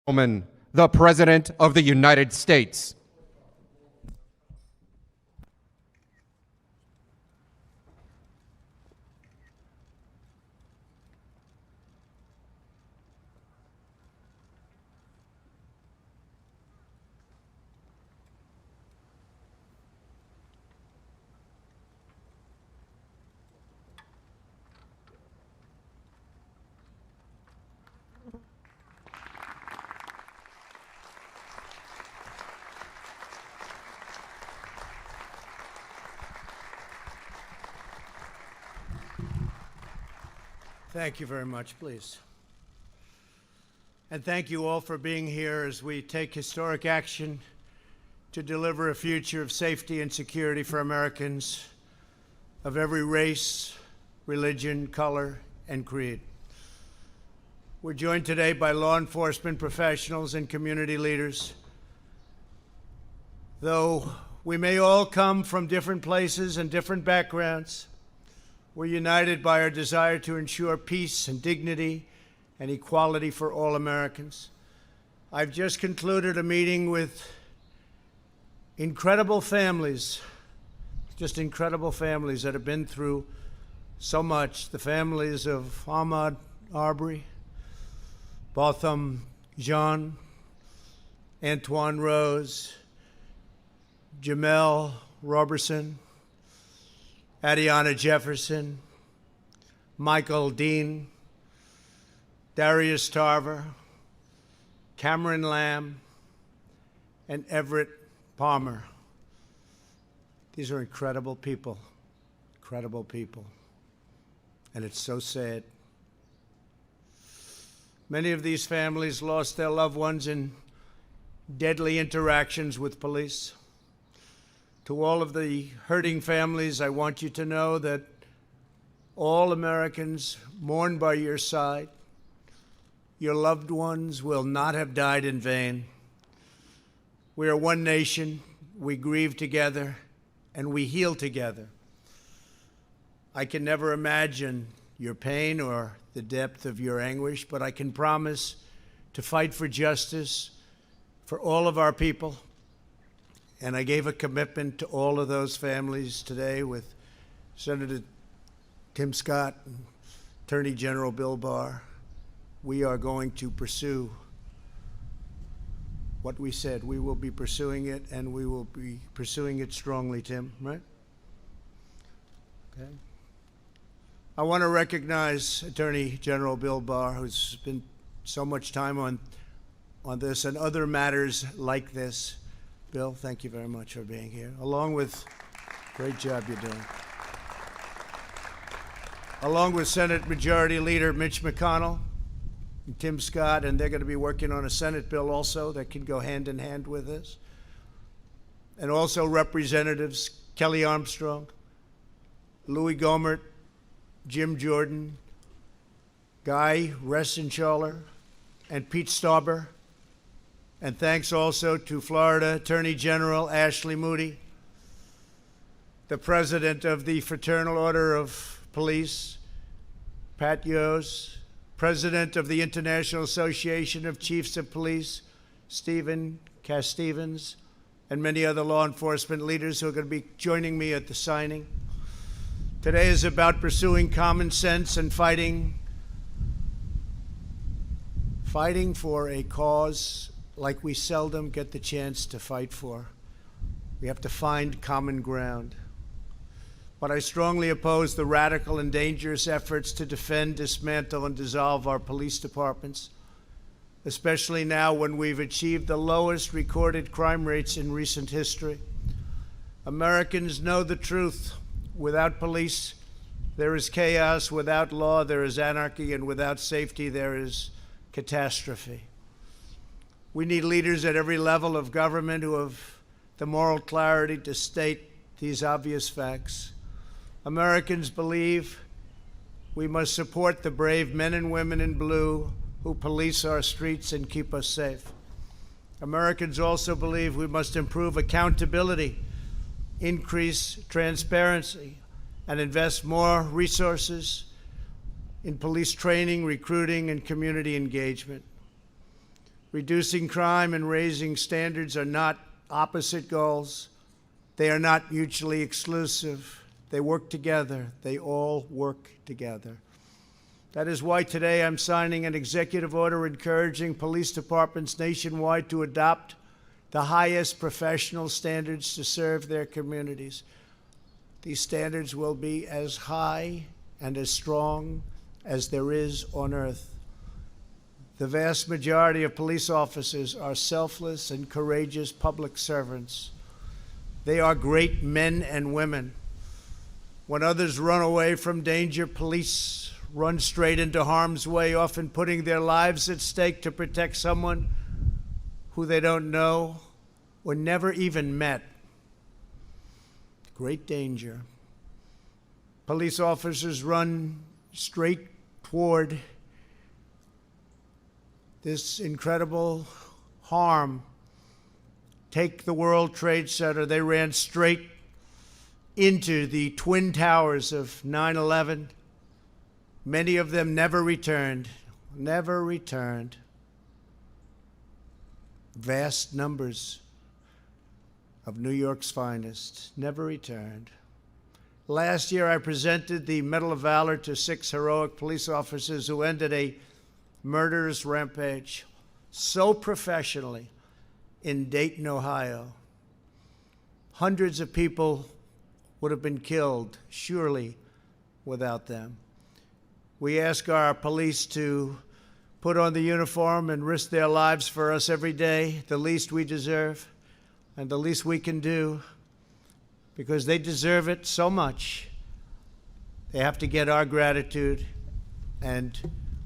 The President of the United States. Thank you very much, please. And thank you all for being here as we take historic action to deliver a future of safety and security for Americans of every race, religion, color, and creed. We're joined today by law enforcement professionals and community leaders. Though we may all come from different places and different backgrounds, we're united by our desire to ensure peace and dignity and equality for all Americans. I've just concluded a meeting with incredible families, just incredible families that have been through so much. The families of Ahmaud Arbery, Botham Jean, Antoine Rose, Jamel Roberson, Adiana Jefferson, Michael Dean, Darius Tarver, Cameron Lamb, and Everett Palmer. These are incredible people, and it's so sad. Many of these families lost their loved ones in deadly interactions with police. To all of the hurting families, I want you to know that all Americans mourn by your side. Your loved ones will not have died in vain. We are one nation. We grieve together, and we heal together. I can never imagine your pain or the depth of your anguish, but I can promise to fight for justice for all of our people. And I gave a commitment to all of those families today with Senator Tim Scott and Attorney General Bill Barr. We are going to pursue what we said. We will be pursuing it, and we will be pursuing it strongly, Tim, right? Okay. I want to recognize Attorney General Bill Barr, who's spent so much time on this and other matters like this. Bill, thank you very much for being here, along with, great job you're doing, along with Senate Majority Leader Mitch McConnell and Tim Scott, and they're going to be working on a Senate bill also that can go hand in hand with this. And also Representatives Kelly Armstrong, Louis Gohmert, Jim Jordan, Guy Reschenthaler, and Pete Stauber. And thanks also to Florida Attorney General Ashley Moody, the President of the Fraternal Order of Police, Pat Yos, President of the International Association of Chiefs of Police, Stephen Cass-Stevens, and many other law enforcement leaders who are going to be joining me at the signing. Today is about pursuing common sense and fighting for a cause like we seldom get the chance to fight for. We have to find common ground. But I strongly oppose the radical and dangerous efforts to defend, dismantle, and dissolve our police departments, especially now when we've achieved the lowest recorded crime rates in recent history. Americans know the truth. Without police, there is chaos. Without law, there is anarchy. And without safety, there is catastrophe. We need leaders at every level of government who have the moral clarity to state these obvious facts. Americans believe we must support the brave men and women in blue who police our streets and keep us safe. Americans also believe we must improve accountability, increase transparency, and invest more resources in police training, recruiting, and community engagement. Reducing crime and raising standards are not opposite goals. They are not mutually exclusive. They work together. They all work together. That is why today I'm signing an executive order encouraging police departments nationwide to adopt the highest professional standards to serve their communities. These standards will be as high and as strong as there is on earth. The vast majority of police officers are selfless and courageous public servants. They are great men and women. When others run away from danger, police run straight into harm's way, often putting their lives at stake to protect someone who they don't know or never even met. Great danger. Police officers run straight toward this incredible harm. Take the World Trade Center. They ran straight into the Twin Towers of 9/11. Many of them never returned. Never returned. Vast numbers of New York's finest never returned. Last year, I presented the Medal of Valor to 6 heroic police officers who ended a murderous rampage so professionally in Dayton, Ohio. Hundreds of people would have been killed, surely, without them. We ask our police to put on the uniform and risk their lives for us every day, the least we deserve and the least we can do, because they deserve it so much. They have to get our gratitude, and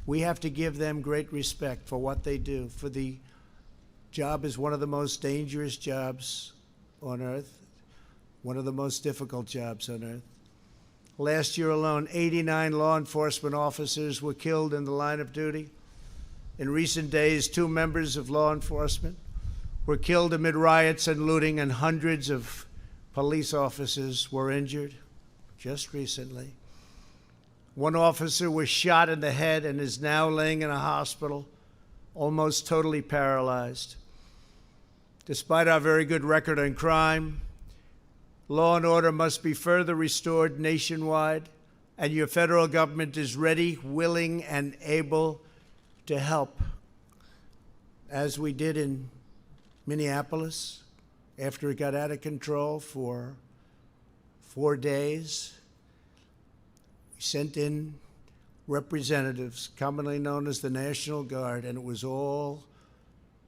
we have to give them great respect for what they do, for the job is one of the most dangerous jobs on earth, one of the most difficult jobs on earth. Last year alone, 89 law enforcement officers were killed in the line of duty. In recent days, 2 members of law enforcement were killed amid riots and looting, and hundreds of police officers were injured just recently. One officer was shot in the head and is now laying in a hospital, almost totally paralyzed. Despite our very good record on crime, law and order must be further restored nationwide, and your federal government is ready, willing, and able to help, as we did in Minneapolis after it got out of control for 4 days. We sent in representatives, commonly known as the National Guard, and it was all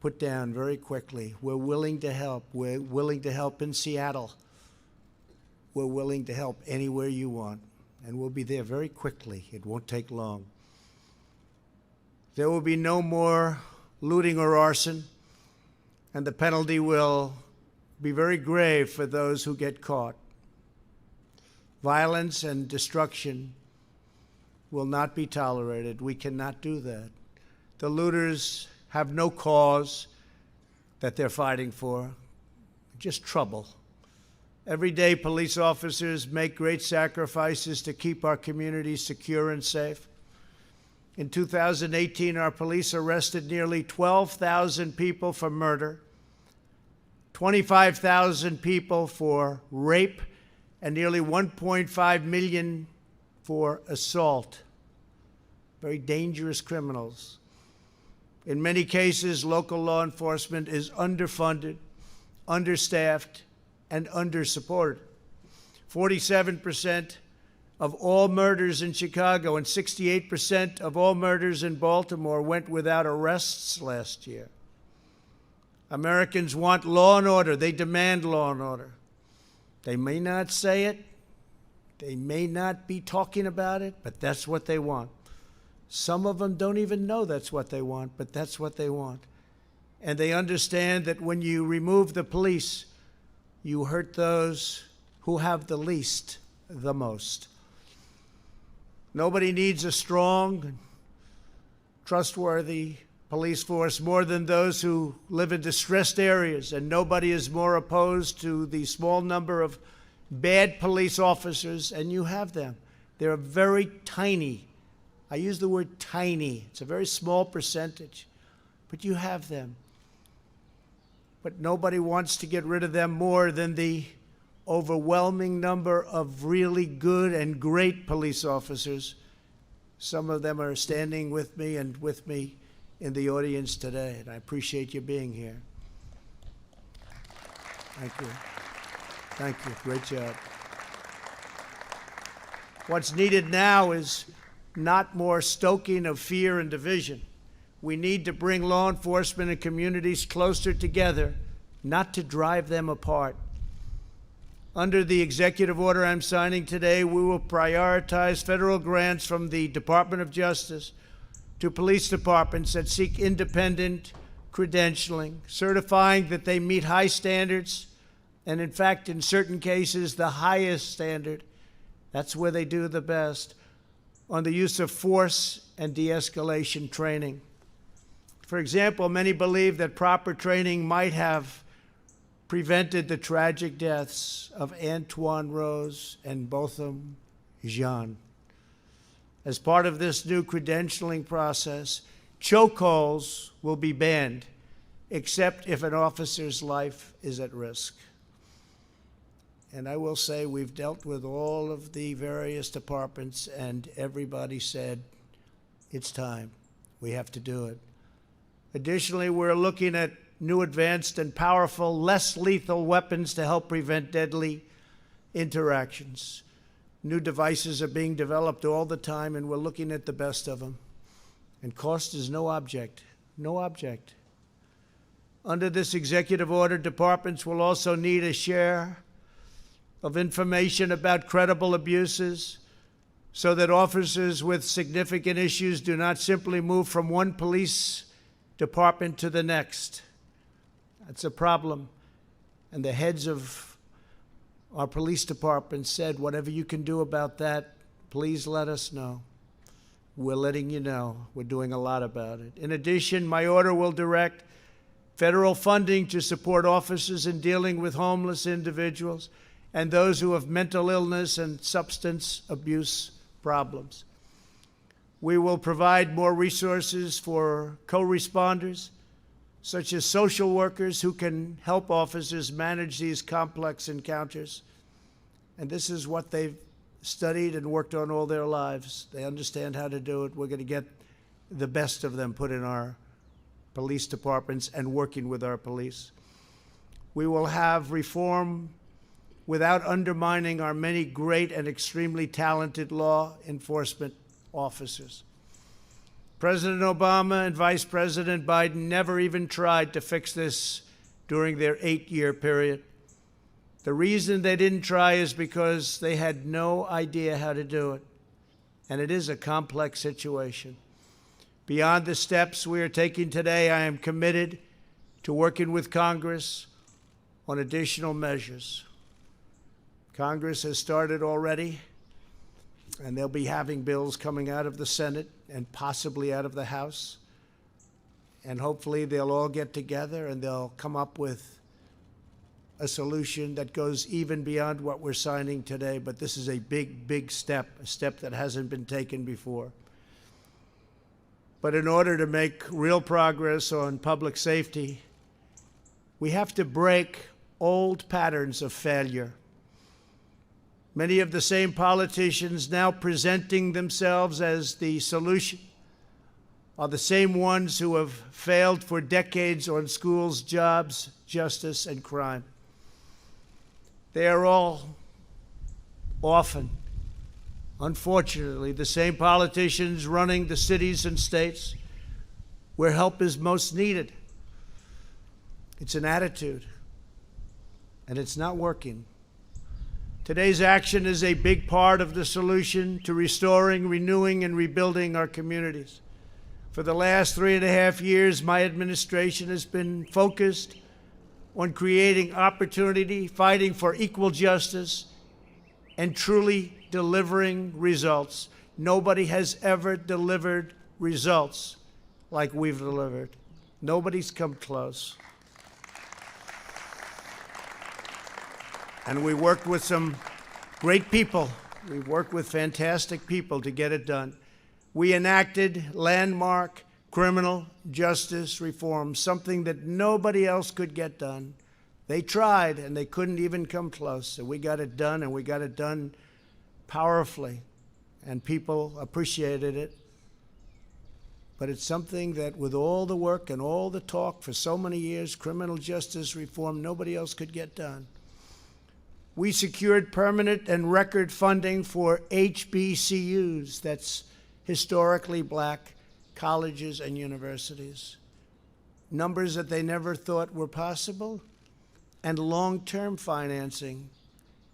put down very quickly. We're willing to help. We're willing to help in Seattle. We're willing to help anywhere you want, and we'll be there very quickly. It won't take long. There will be no more looting or arson, and the penalty will be very grave for those who get caught. Violence and destruction will not be tolerated. We cannot do that. The looters have no cause that they're fighting for, just trouble. Every day, police officers make great sacrifices to keep our communities secure and safe. In 2018, our police arrested nearly 12,000 people for murder, 25,000 people for rape, and nearly 1.5 million for assault. Very dangerous criminals. In many cases, local law enforcement is underfunded, understaffed, and under-supported. 47% of all murders in Chicago and 68% of all murders in Baltimore went without arrests last year. Americans want law and order. They demand law and order. They may not say it. They may not be talking about it, but that's what they want. Some of them don't even know that's what they want, but that's what they want. And they understand that when you remove the police, you hurt those who have the least the most. Nobody needs a strong, trustworthy police force more than those who live in distressed areas, and nobody is more opposed to the small number of bad police officers, and you have them. They're very tiny. I use the word tiny. It's a very small percentage. but you have them. But nobody wants to get rid of them more than the overwhelming number of really good and great police officers. Some of them are standing with me and with me in the audience today, and I appreciate you being here. Thank you. Thank you. Great job. What's needed now is not more stoking of fear and division. We need to bring law enforcement and communities closer together, not to drive them apart. Under the executive order I'm signing today, we will prioritize federal grants from the Department of Justice to police departments that seek independent credentialing, certifying that they meet high standards, and in fact, in certain cases, the highest standard. That's where they do the best, on the use of force and de-escalation training. For example, many believe that proper training might have prevented the tragic deaths of Antoine Rose and Botham Jean. As part of this new credentialing process, chokeholds will be banned, except if an officer's life is at risk. And I will say we've dealt with all of the various departments, and everybody said, it's time. We have to do it. Additionally, we're looking at new advanced and powerful, less lethal weapons to help prevent deadly interactions. New devices are being developed all the time, and we're looking at the best of them. And cost is no object. No object. Under this executive order, departments will also need a share of information about credible abuses so that officers with significant issues do not simply move from one police department to the next. That's a problem. And the heads of our police department said, whatever you can do about that, please let us know. We're letting you know. We're doing a lot about it. In addition, my order will direct federal funding to support officers in dealing with homeless individuals and those who have mental illness and substance abuse problems. We will provide more resources for co-responders, such as social workers who can help officers manage these complex encounters. And this is what they've studied and worked on all their lives. They understand how to do it. We're going to get the best of them put in our police departments and working with our police. We will have reform without undermining our many great and extremely talented law enforcement officers. President Obama and Vice President Biden never even tried to fix this during their 8-year period. The reason they didn't try is because they had no idea how to do it. And it is a complex situation. Beyond the steps we are taking today, I am committed to working with Congress on additional measures. Congress has started already, and they'll be having bills coming out of the Senate and possibly out of the House. And hopefully they'll all get together and they'll come up with a solution that goes even beyond what we're signing today. But this is a big, big step, a step that hasn't been taken before. But in order to make real progress on public safety, we have to break old patterns of failure. Many of the same politicians now presenting themselves as the solution are the same ones who have failed for decades on schools, jobs, justice, and crime. They are all often, unfortunately, the same politicians running the cities and states where help is most needed. It's an attitude, and it's not working. Today's action is a big part of the solution to restoring, renewing, and rebuilding our communities. For the last 3.5 years, my administration has been focused on creating opportunity, fighting for equal justice, and truly delivering results. Nobody has ever delivered results like we've delivered. Nobody's come close. And we worked with some great people. We worked with fantastic people to get it done. We enacted landmark criminal justice reform, something that nobody else could get done. They tried, and they couldn't even come close. So we got it done, and we got it done powerfully, and people appreciated it. But it's something that, with all the work and all the talk for so many years, criminal justice reform, nobody else could get done. We secured permanent and record funding for HBCUs, that's historically black colleges and universities, numbers that they never thought were possible, and long-term financing,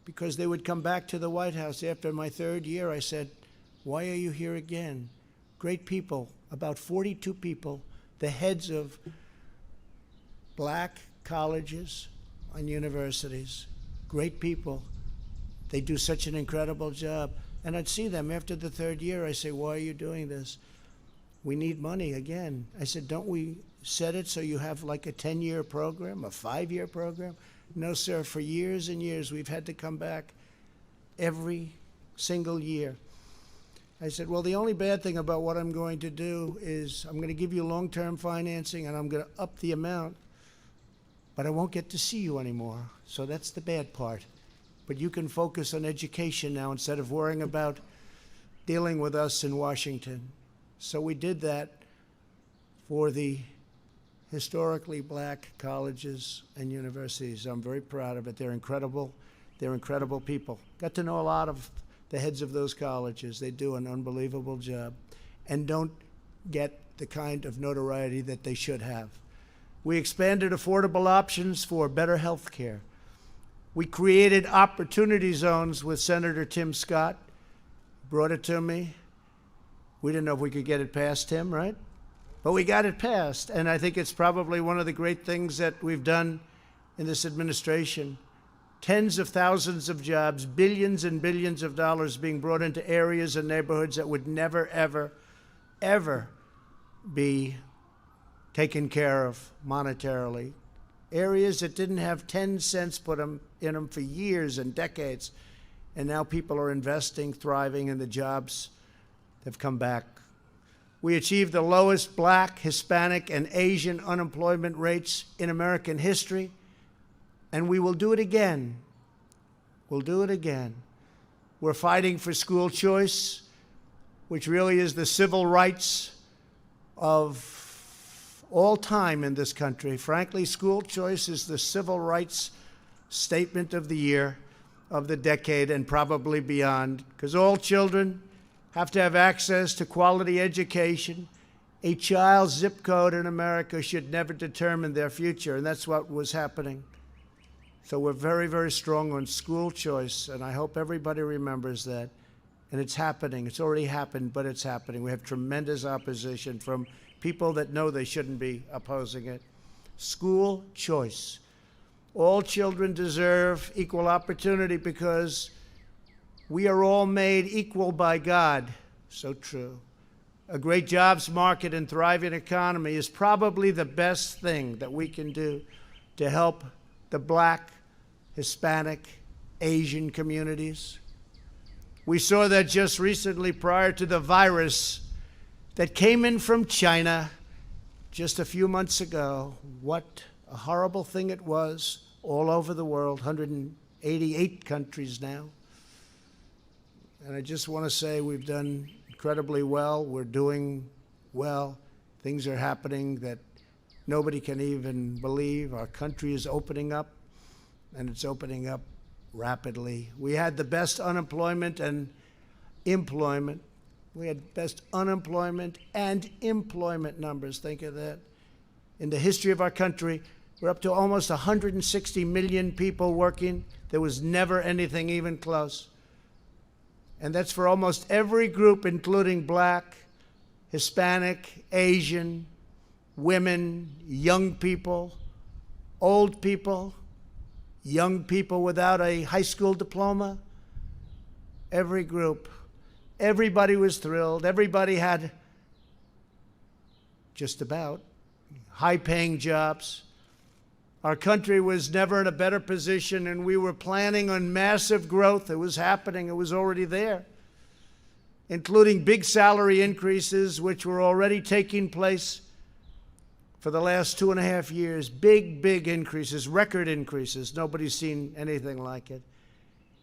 because they would come back to the White House. After my third year, I said, why are you here again? Great people, about 42 people, the heads of black colleges and universities, great people. They do such an incredible job. And I'd see them after the third year. I say, why are you doing this? We need money again. I said, don't we set it so you have like a 10-year program, a 5-year program? No, sir, for years and years, we've had to come back every single year. I said, well, the only bad thing about what I'm going to do is I'm going to give you long-term financing and I'm going to up the amount, but I won't get to see you anymore. So that's the bad part. But you can focus on education now instead of worrying about dealing with us in Washington. So we did that for the historically black colleges and universities. I'm very proud of it. They're incredible. They're incredible people. Got to know a lot of the heads of those colleges. They do an unbelievable job and don't get the kind of notoriety that they should have. We expanded affordable options for better health care. We created opportunity zones with Senator Tim Scott. Brought it to me. We didn't know if we could get it past him, right? But we got it passed, and I think it's probably one of the great things that we've done in this administration. Tens of thousands of jobs, billions and billions of dollars being brought into areas and neighborhoods that would never, ever, ever be taken care of monetarily. Areas that didn't have 10 cents put in them for years and decades, and now people are investing, thriving, and the jobs have come back. We achieved the lowest black, Hispanic, and Asian unemployment rates in American history, and we will do it again. We'll do it again. We're fighting for school choice, which really is the civil rights of all time in this country. Frankly, school choice is the civil rights statement of the year, of the decade, and probably beyond, because all children have to have access to quality education. A child's zip code in America should never determine their future, and that's what was happening. So we're very, very strong on school choice, and I hope everybody remembers that. And it's happening. It's already happened, but it's happening. We have tremendous opposition from people that know they shouldn't be opposing it. School choice. All children deserve equal opportunity because we are all made equal by God. So true. A great jobs market and thriving economy is probably the best thing that we can do to help the black, Hispanic, Asian communities. We saw that just recently prior to the virus that came in from China just a few months ago. What a horrible thing it was all over the world, 188 countries now. And I just want to say we've done incredibly well. We're doing well. Things are happening that nobody can even believe. Our country is opening up, and it's opening up rapidly. We had the best unemployment and employment. We had best unemployment and employment numbers. Think of that. In the history of our country, we're up to almost 160 million people working. There was never anything even close. And that's for almost every group, including black, Hispanic, Asian, women, young people, old people, young people without a high school diploma. Every group. Everybody was thrilled. Everybody had just about high-paying jobs. Our country was never in a better position, and we were planning on massive growth. It was happening. It was already there. including big salary increases, which were already taking place for the last 2.5 years. Big increases, record increases. Nobody's seen anything like it.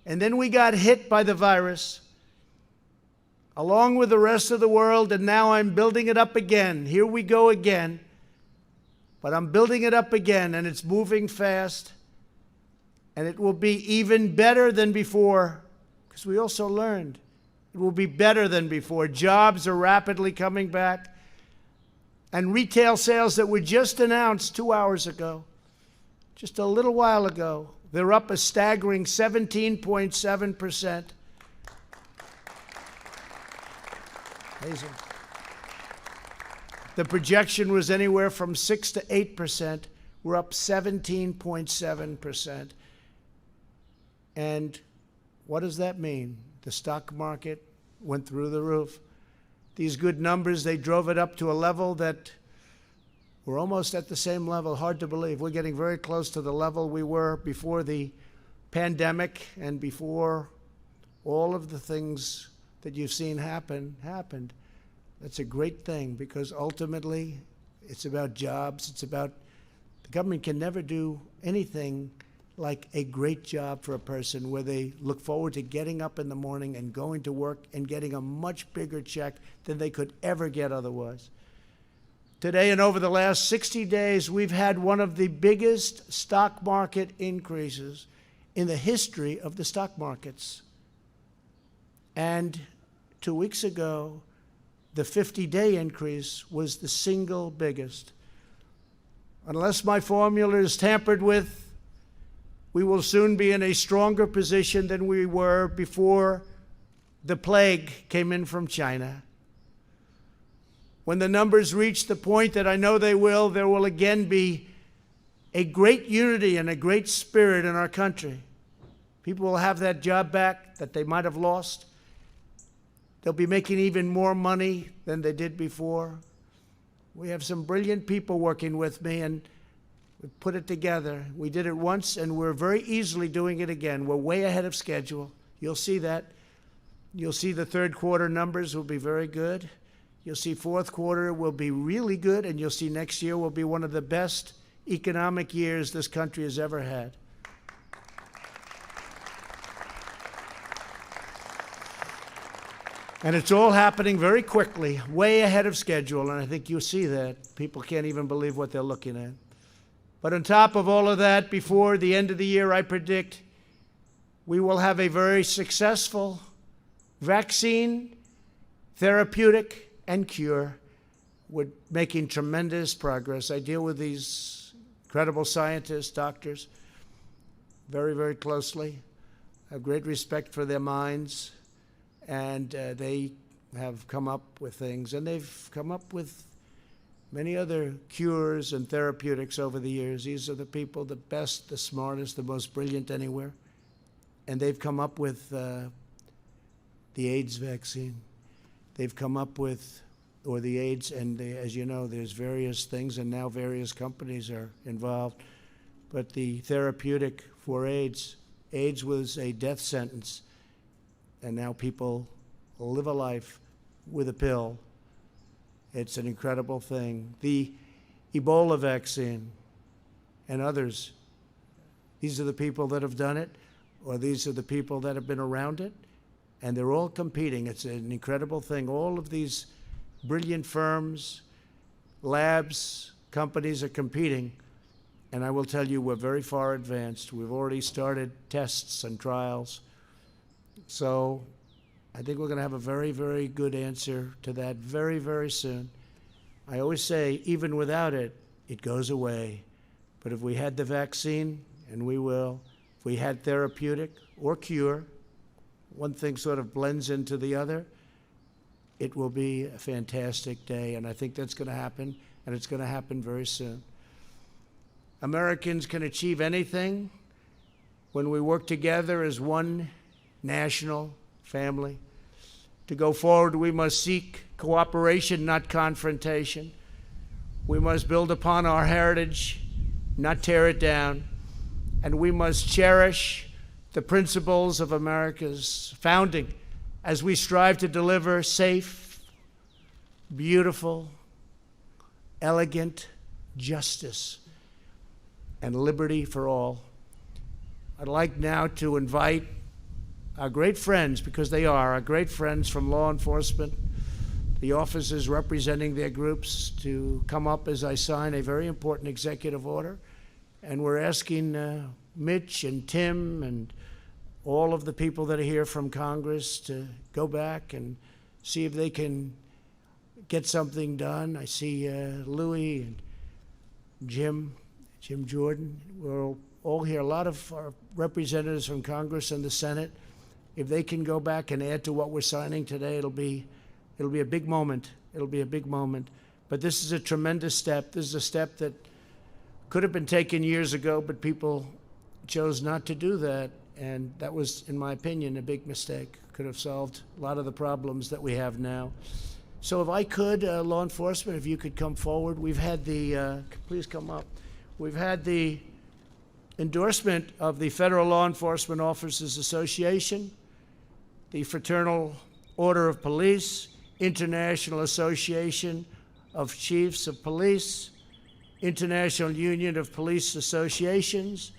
And then we got hit by the virus, along with the rest of the world, and now I'm building it up again. Here we go again. But I'm building it up again, and it's moving fast. And it will be even better than before, because we also learned it will be better than before. Jobs are rapidly coming back. And retail sales that were just announced 2 hours ago, just a little while ago, they're up a staggering 17.7%. Amazing. The projection was anywhere from 6 to 8%. We're up 17.7%. And what does that mean? The stock market went through the roof. These good numbers, they drove it up to a level that we're almost at the same level. Hard to believe. We're getting very close to the level we were before the pandemic and before all of the things that you've seen happened. That's a great thing, because ultimately it's about jobs. It's about, the government can never do anything like a great job for a person where they look forward to getting up in the morning and going to work and getting a much bigger check than they could ever get otherwise. Today and over the last 60 days, we've had one of the biggest stock market increases in the history of the stock markets. And 2 weeks ago, the 50-day increase was the single biggest. Unless my formula is tampered with, we will soon be in a stronger position than we were before the plague came in from China. When the numbers reach the point that I know they will, there will again be a great unity and a great spirit in our country. People will have that job back that they might have lost. They'll be making even more money than they did before. We have some brilliant people working with me, and we put it together. We did it once, and we're very easily doing it again. We're way ahead of schedule. You'll see that. You'll see the third quarter numbers will be very good. You'll see fourth quarter will be really good, and you'll see next year will be one of the best economic years this country has ever had. And it's all happening very quickly, way ahead of schedule, and I think you'll see that. People can't even believe what they're looking at. But on top of all of that, before the end of the year, I predict we will have a very successful vaccine, therapeutic, and cure. We're making tremendous progress. I deal with these incredible scientists, doctors, very closely. I have great respect for their minds. And they have come up with things, and they've come up with many other cures and therapeutics over the years. These are the people, the best, the smartest, the most brilliant anywhere. And they've come up with the AIDS vaccine. They've come up with, or the AIDS, and as you know, there's various things, and now various companies are involved. But the therapeutic for AIDS was a death sentence. And now people live a life with a pill. It's an incredible thing. The Ebola vaccine and others, these are the people that have done it, or these are the people that have been around it, and they're all competing. It's an incredible thing. All of these brilliant firms, labs, companies are competing, and I will tell you, we're very far advanced. We've already started tests and trials. So I think we're going to have a very good answer to that very soon. I always say, even without it, it goes away. But if we had the vaccine, and we will, if we had therapeutic or cure, one thing sort of blends into the other, it will be a fantastic day. And I think that's going to happen, and it's going to happen very soon. Americans can achieve anything when we work together as one national family. To go forward, we must seek cooperation, not confrontation. We must build upon our heritage, not tear it down. And we must cherish the principles of America's founding as we strive to deliver safe, beautiful, elegant justice and liberty for all. I'd like now to invite our great friends, because they are our great friends from law enforcement, the officers representing their groups, to come up as I sign a very important executive order. And we're asking Mitch and Tim and all of the people that are here from Congress to go back and see if they can get something done. I see Louis and Jim Jordan. We're all here. A lot of our representatives from Congress and the Senate. If they can go back and add to what we're signing today, it'll be a big moment. It'll be a big moment. But this is a tremendous step. This is a step that could have been taken years ago, but people chose not to do that. And that was, in my opinion, a big mistake. Could have solved a lot of the problems that we have now. So if I could, law enforcement, if you could come forward. We've had the, please come up. We've had the endorsement of the Federal Law Enforcement Officers Association, the Fraternal Order of Police, International Association of Chiefs of Police, International Union of Police Associations,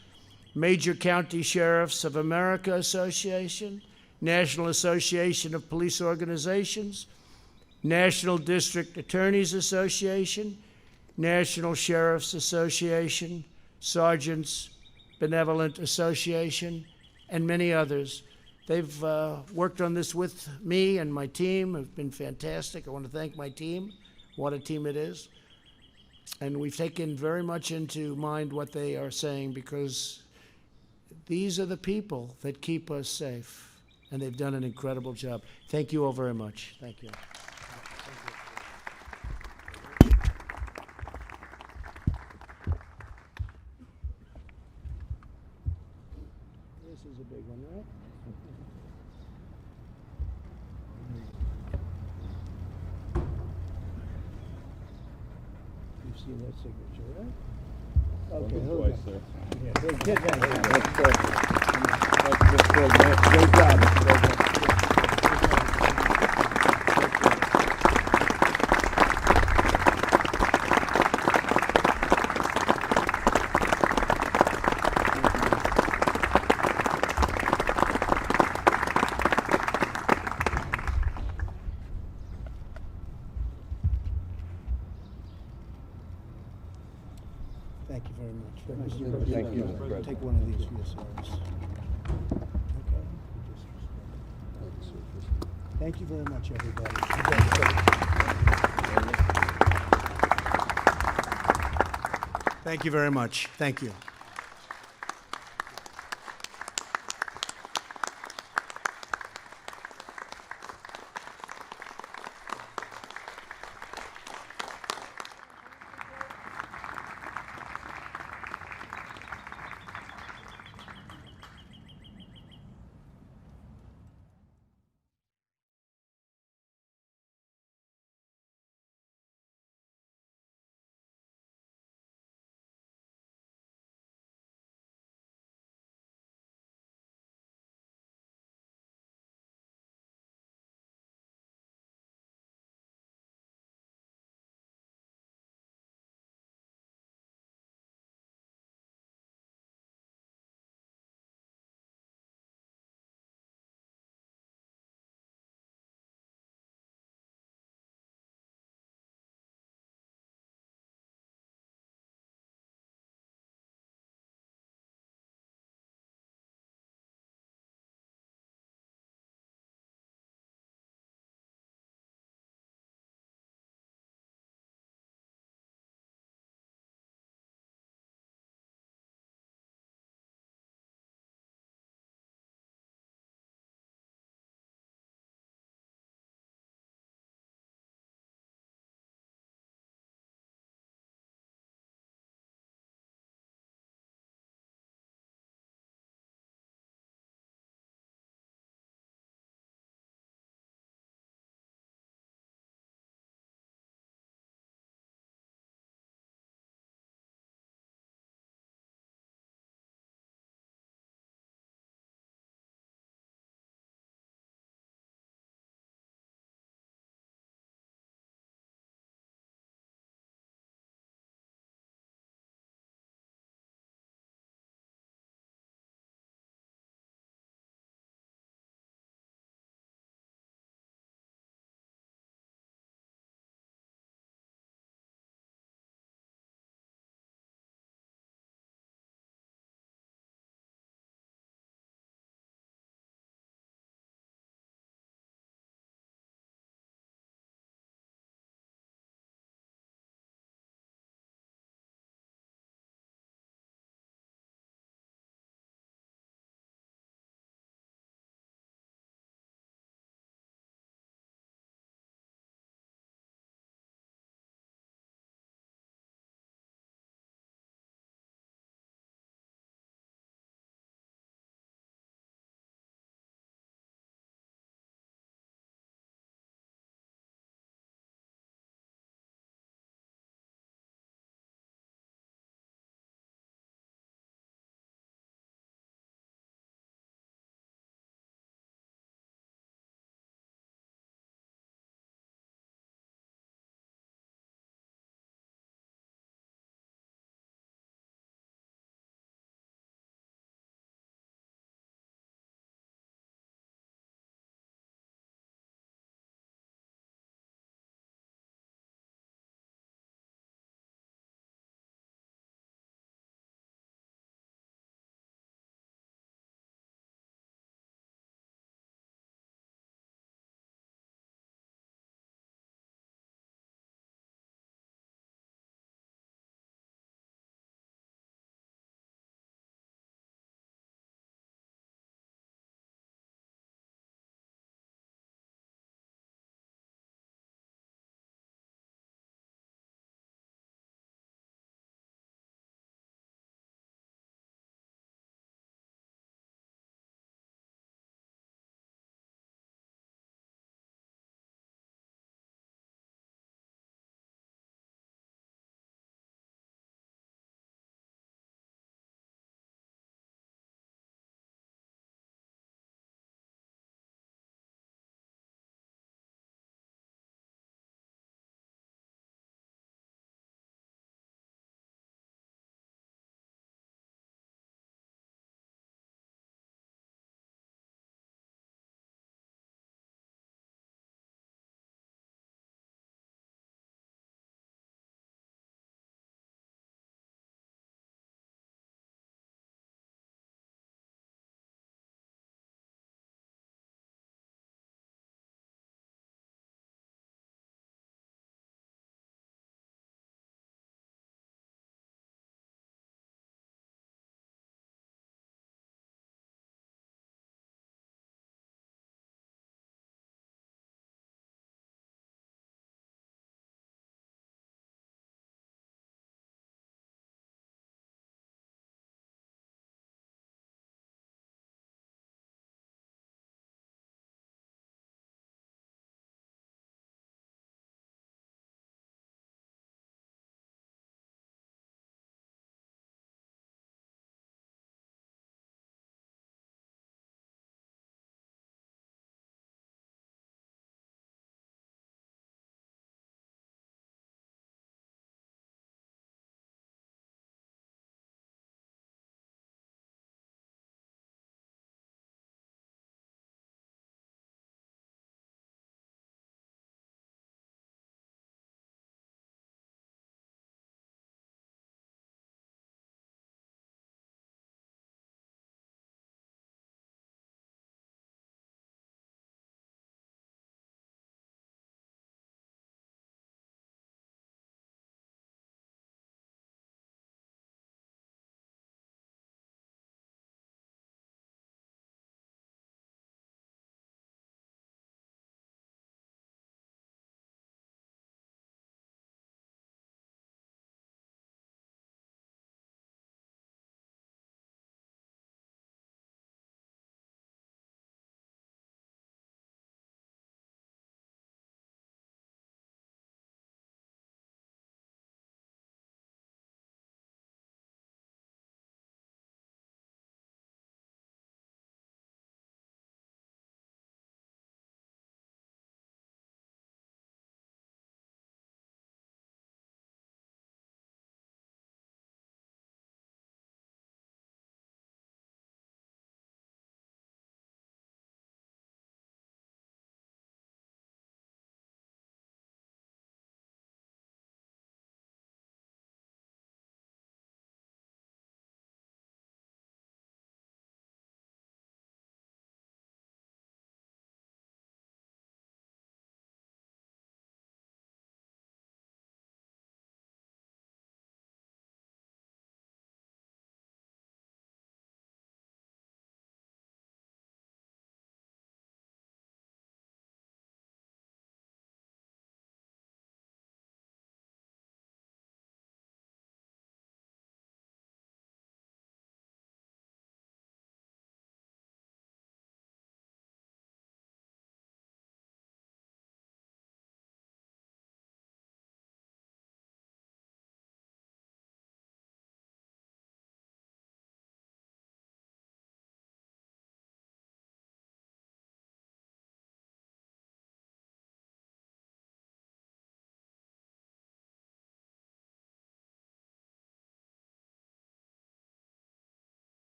Major County Sheriffs of America Association, National Association of Police Organizations, National District Attorneys Association, National Sheriffs Association, Sergeants Benevolent Association, and many others. They've worked on this with me and my team. Have been fantastic. I want to thank my team. What a team it is. And we've taken very much into mind what they are saying, because these are the people that keep us safe, and they've done an incredible job. Thank you all very much. Thank you. This is a big one, right? You've seen that signature, right? Okay, Twice there. yeah, get that. That's good, man. Great job. Thank you very much. Thank you, Mr. President. Take one of these for yourselves. Okay. Thank you very much, everybody. Thank you very much. Thank you.